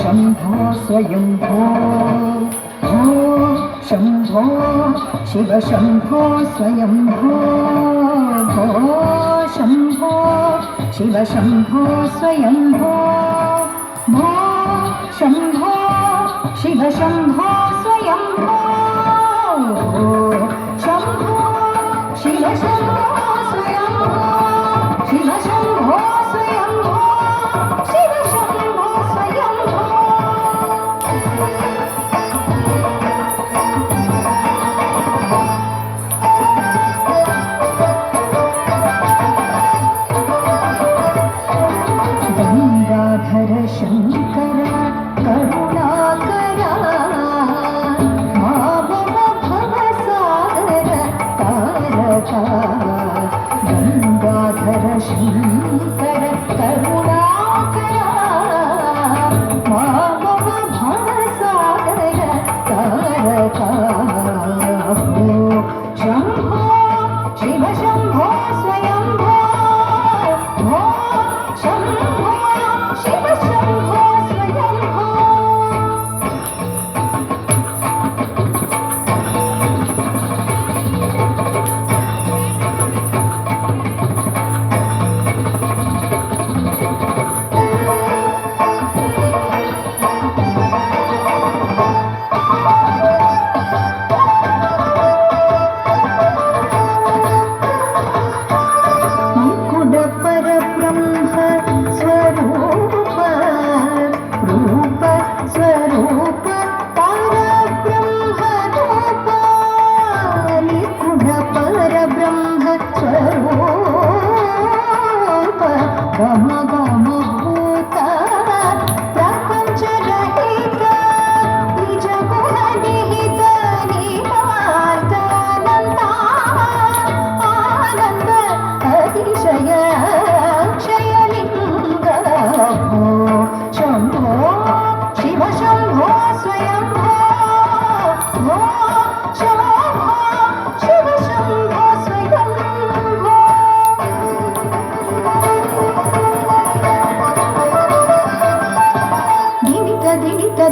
शम्भो स्वयंभो भो शम्भो शिव शम्भो स्वयंभो भो शम्भो शिव शम्भो स्वयंभो भो शम्भो शिव शम्भो स्वयंभो भो शम्भो शिव शम्भो स्वयंभो शिव शम्भो स्वयंभो शिव शम्भो स्वयंभो गंगाधर शंकर करुणाकरा माधव भवसागर तारका गंगाधर शंकर करुणाकरा माधव भवसागर तारका शंभो शिव शंभो स्वयंभो भो शंभो शिव शंभो स्वयंभो गम गम भूत प्रपंच रहित निज गुण निहित निहार्तानंद आनंद अतिशय क्षयलिंग भो शंभो शिव शंभो स्वयंभो भो शंभो शिव शंभो स्वयंभो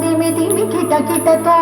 दिमि दिमि किट किट तो